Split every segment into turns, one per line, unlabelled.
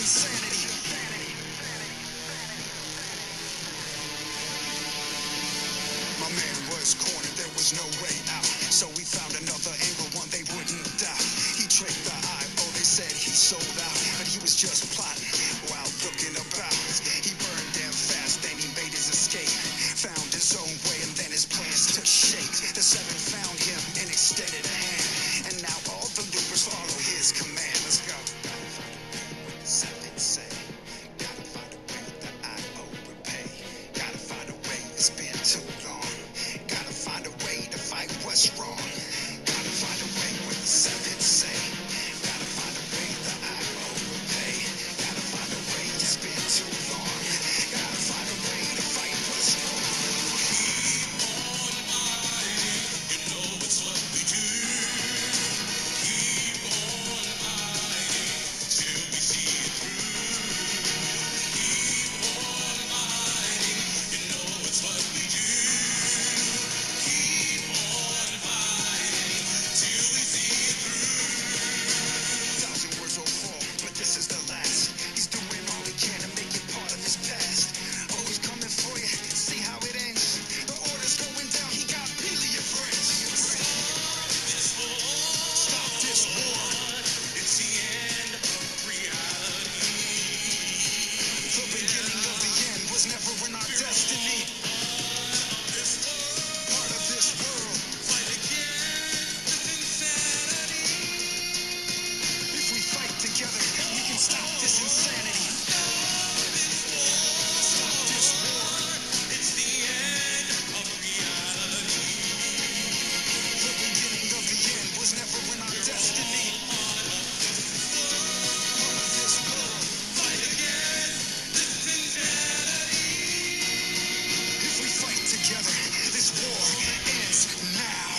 insanity. My man was cornered, there was no way out. So we found another angle, one they wouldn't doubt. He tricked the eye, oh they said he sold out. But he was just plotting while looking about. He burned them fast, then he made his escape. Found his own way and then his plans took shape. The seven found him and extended a hand. And now all the loopers follow his command. Let's go. Seven say, gotta find a way that I overpay. Gotta find a way, it's been too long. Gotta find a way to fight what's wrong. Gotta find a way what the seven say. Gotta find a way that I overpay. Gotta find a way, it's been too long. Gotta find a way to fight what's wrong. Keep on fighting, you know it's what we do. Keep on fighting till we see it through. Keep on fighting, you know it's what we do. Keep on fighting till we see it through. 1,000 words will fall, but this is the last. He's doing all he can to make it part of his past. Always coming for you, see how it ends. The order's going down, he got plenty of friends. Stop this war, it's the end of reality. The beginning of the end was never in our destiny. Part of this world, fight against insanity. If we fight together, we can stop this insanity. Stop this war, it's the end of reality. The beginning of the end was never in our destiny. Part of this world, fight against this insanity. If we fight together, this war ends now.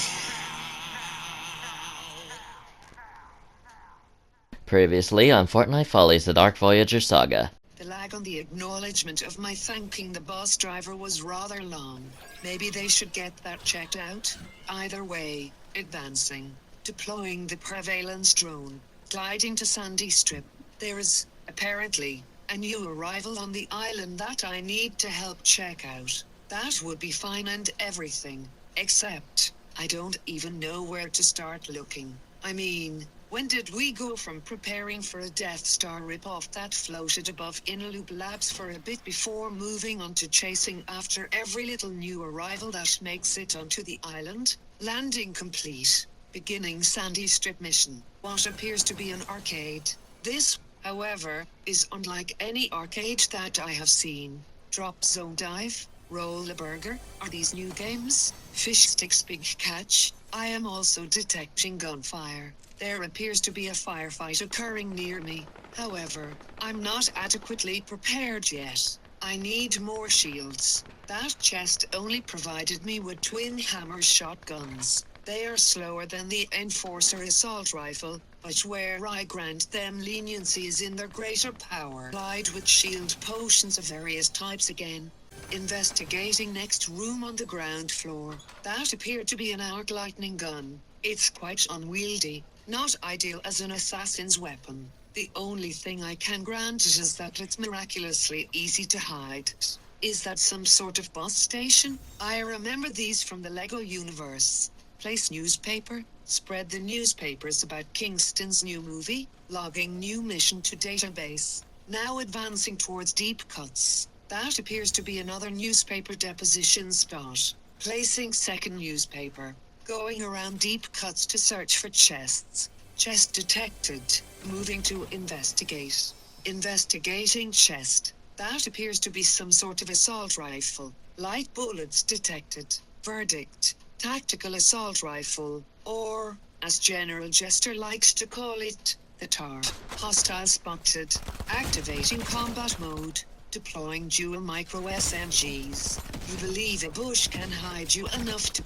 Previously on Fortnite Follies, the Dark Voyager saga.
The lag on the acknowledgement of my thanking the bus driver was rather long. Maybe they should get that checked out. Either way, advancing. Deploying the prevalence drone. Gliding to Sandy Strip. There is, apparently, a new arrival on the island that I need to help check out. That would be fine and everything. Except, I don't even know where to start looking. I mean, when did we go from preparing for a Death Star ripoff that floated above Inloop Labs for a bit before moving on to chasing after every little new arrival that makes it onto the island? Landing complete. Beginning Sandy Strip mission. What appears to be an arcade. This, however, is unlike any arcade that I have seen. Drop Zone Dive, Roll a Burger, are these new games? Fish Sticks Big Catch. I am also detecting gunfire. There appears to be a firefight occurring near me. However, I'm not adequately prepared yet. I need more shields. That chest only provided me with twin hammer shotguns. They are slower than the Enforcer assault rifle, but where I grant them leniency is in their greater power. Applied with shield potions of various types again. Investigating next room on the ground floor. That appeared to be an arc lightning gun. It's quite unwieldy, not ideal as an assassin's weapon. The only thing I can grant it is that it's miraculously easy to hide. Is that some sort of bus station? I remember these from the Lego universe. Place newspaper, spread the newspapers about Kingston's new movie, logging new mission to database. Now advancing towards deep cuts. That appears to be another newspaper deposition spot. Placing second newspaper. Going around deep cuts to search for chests. Chest detected. Moving to investigate. Investigating chest. That appears to be some sort of assault rifle. Light bullets detected. Verdict. Tactical assault rifle. Or, as General Jester likes to call it, the TAR. Hostile spotted. Activating combat mode. Deploying dual micro SMGs. You believe a bush can hide you enough to...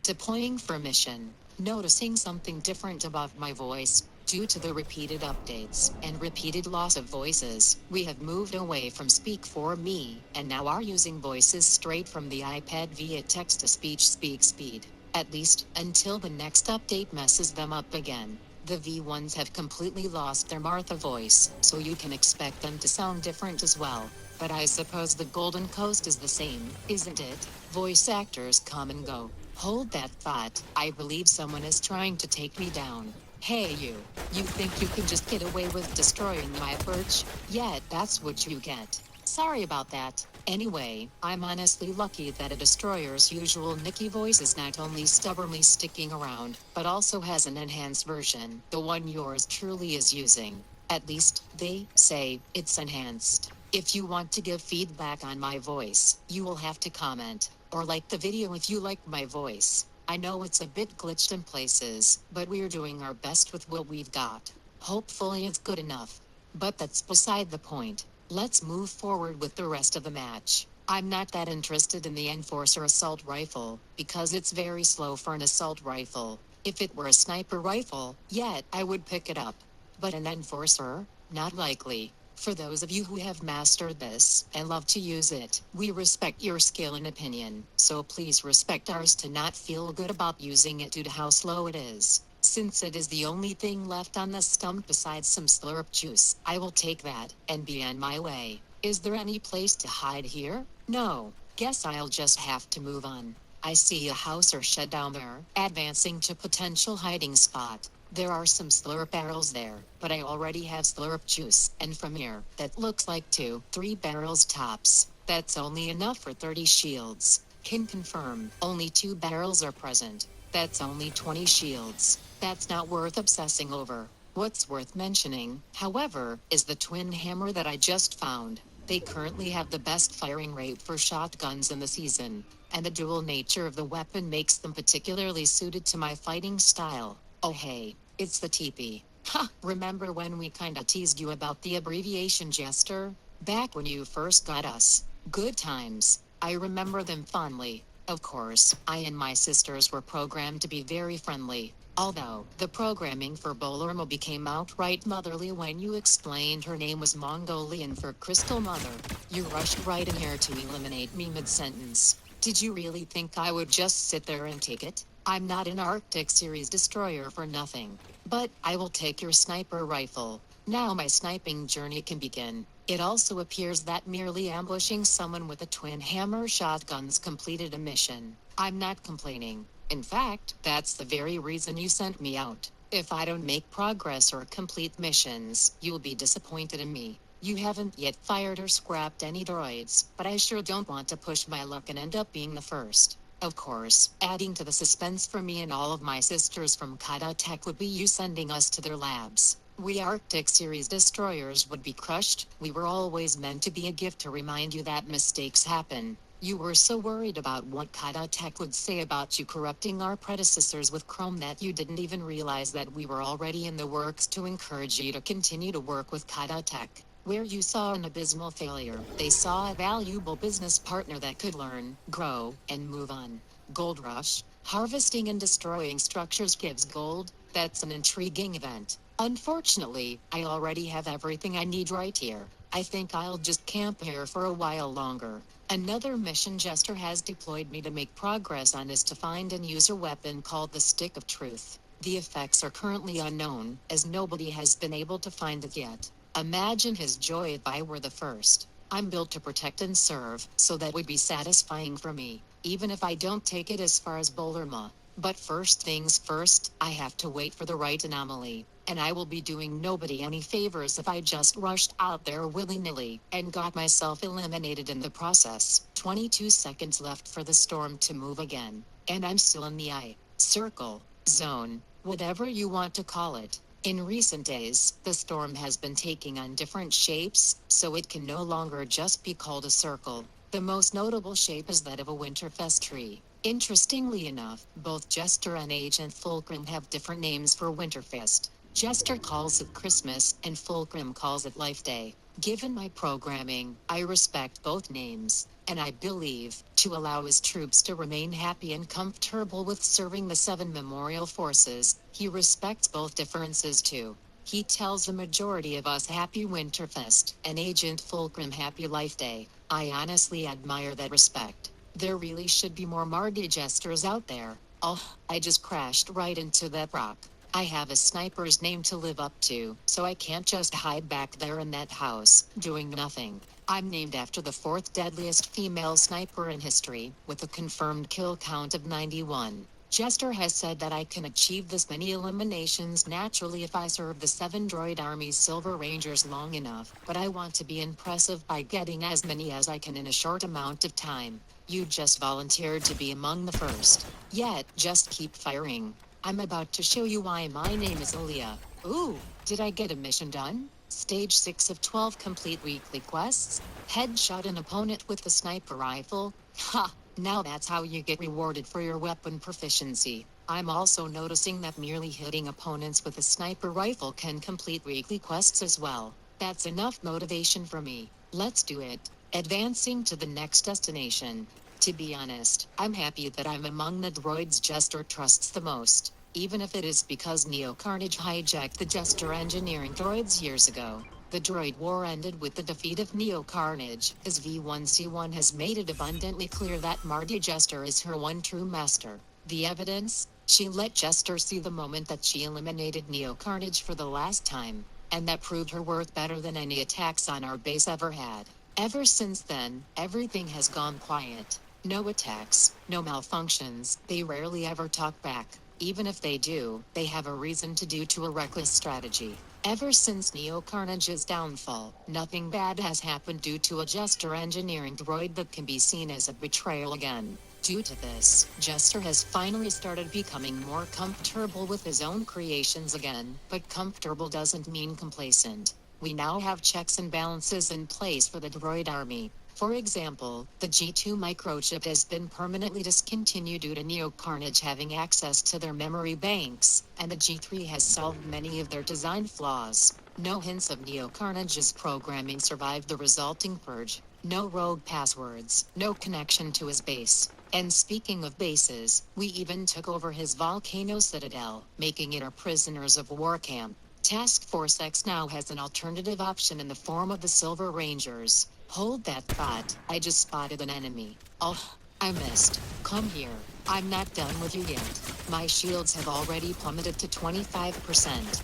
Deploying for mission. Noticing something different about my voice. Due to the repeated updates and repeated loss of voices, we have moved away from Speak for Me, and now are using voices straight from the iPad via text-to-speech speed. At least, until the next update messes them up again. The V1s have completely lost their Martha voice, so you can expect them to sound different as well. But I suppose the Golden Coast is the same, isn't it? Voice actors come and go. Hold that thought. I believe someone is trying to take me down. Hey you. You think you can just get away with destroying my perch? Yeah, that's what you get. Sorry about that. Anyway, I'm honestly lucky that a destroyer's usual Nikki voice is not only stubbornly sticking around, but also has an enhanced version, the one yours truly is using. At least, they say it's enhanced. If you want to give feedback on my voice, you will have to comment, or like the video if you like my voice. I know it's a bit glitched in places, but we're doing our best with what we've got. Hopefully it's good enough. But that's beside the point. Let's move forward with the rest of the match. I'm not that interested in the Enforcer assault rifle, because it's very slow for an assault rifle. If it were a sniper rifle, yeah, I would pick it up. But an Enforcer? Not likely. For those of you who have mastered this and love to use it, we respect your skill and opinion, so please respect ours to not feel good about using it due to how slow it is. Since it is the only thing left on the stump besides some slurp juice, I will take that and be on my way. Is there any place to hide here? No. Guess I'll just have to move on. I see a house or shed down there, advancing to potential hiding spot. There are some slurp barrels there, but I already have slurp juice, and from here, that looks like 2-3 barrels tops. That's only enough for 30 shields. Can confirm, only 2 barrels are present. That's only 20 shields. That's not worth obsessing over. What's worth mentioning, however, is the twin hammer that I just found. They currently have the best firing rate for shotguns in the season, and the dual nature of the weapon makes them particularly suited to my fighting style. Oh hey, it's the Pipi. Ha! Remember when we kinda teased you about the abbreviation Jester? Back when you first got us. Good times. I remember them fondly. Of course, I and my sisters were programmed to be very friendly. Although, the programming for Bolermo became outright motherly when you explained her name was Mongolian for Crystal Mother. You rushed right in here to eliminate me mid-sentence. Did you really think I would just sit there and take it? I'm not an Arctic Series destroyer for nothing. But, I will take your sniper rifle. Now my sniping journey can begin. It also appears that merely ambushing someone with a twin hammer shotgun's completed a mission. I'm not complaining. In fact, that's the very reason you sent me out. If I don't make progress or complete missions, you'll be disappointed in me. You haven't yet fired or scrapped any droids, but I sure don't want to push my luck and end up being the first. Of course, adding to the suspense for me and all of my sisters from Kada Tech would be you sending us to their labs. We Arctic Series destroyers would be crushed. We were always meant to be a gift to remind you that mistakes happen. You were so worried about what Kada Tech would say about you corrupting our predecessors with Chrome that you didn't even realize that we were already in the works to encourage you to continue to work with Kada Tech.
Where you saw an abysmal failure, they saw a valuable business partner that could learn, grow, and move on. Gold rush. Harvesting and destroying structures gives gold. That's an intriguing event. Unfortunately, I already have everything I need right here. I think I'll just camp here for a while longer. Another mission Jester has deployed me to make progress on is to find and use a weapon called the Stick of Truth. The effects are currently unknown, as nobody has been able to find it yet. Imagine his joy if I were the first. I'm built to protect and serve, so that would be satisfying for me, even if I don't take it as far as Bolerma. But first things first, I have to wait for the right anomaly, and I will be doing nobody any favors if I just rushed out there willy-nilly, and got myself eliminated in the process. 22 seconds left for the storm to move again, and I'm still in the eye, circle, zone, whatever you want to call it. In recent days, the storm has been taking on different shapes, so it can no longer just be called a circle. The most notable shape is that of a Winterfest tree. Interestingly enough, both Jester and Agent Fulcrum have different names for Winterfest. Jester calls it Christmas, and Fulcrum calls it Life Day. Given my programming, I respect both names, and I believe, to allow his troops to remain happy and comfortable with serving the 7 memorial forces, he respects both differences too. He tells the majority of us Happy Winterfest, and Agent Fulcrum Happy Life Day. I honestly admire that respect. There really should be more Mardi Jesters out there. Oh, I just crashed right into that rock. I have a sniper's name to live up to, so I can't just hide back there in that house, doing nothing. I'm named after the 4th deadliest female sniper in history, with a confirmed kill count of 91. Jester has said that I can achieve this many eliminations naturally if I serve the 7 droid army's Silver Rangers long enough, but I want to be impressive by getting as many as I can in a short amount of time. You just volunteered to be among the first. Yet, just keep firing. I'm about to show you why my name is Aaliyah. Ooh, did I get a mission done? Stage 6 of 12 complete weekly quests. Headshot an opponent with the sniper rifle. Ha! Now that's how you get rewarded for your weapon proficiency. I'm also noticing that merely hitting opponents with a sniper rifle can complete weekly quests as well. That's enough motivation for me. Let's do it. Advancing to the next destination. To be honest, I'm happy that I'm among the droids Jester trusts the most, even if it is because Neo Carnage hijacked the Jester engineering droids years ago. The droid war ended with the defeat of Neo Carnage, as V1C1 has made it abundantly clear that Marty Jester is her one true master. The evidence? She let Jester see the moment that she eliminated Neo Carnage for the last time, and that proved her worth better than any attacks on our base ever had. Ever since then, everything has gone quiet. No attacks, no malfunctions, they rarely ever talk back. Even if they do, they have a reason to due to a reckless strategy. Ever since Neo Carnage's downfall, nothing bad has happened due to a Jester engineering droid that can be seen as a betrayal again. Due to this, Jester has finally started becoming more comfortable with his own creations again, but comfortable doesn't mean complacent. We now have checks and balances in place for the droid army. For example, the G2 microchip has been permanently discontinued due to Neo Carnage having access to their memory banks, and the G3 has solved many of their design flaws. No hints of Neo Carnage's programming survived the resulting purge. No rogue passwords, no connection to his base. And speaking of bases, we even took over his Volcano Citadel, making it our prisoners of war camp. Task Force X now has an alternative option in the form of the Silver Rangers. Hold that thought, I just spotted an enemy. Oh, I missed. Come here. I'm not done with you yet. My shields have already plummeted to 25%.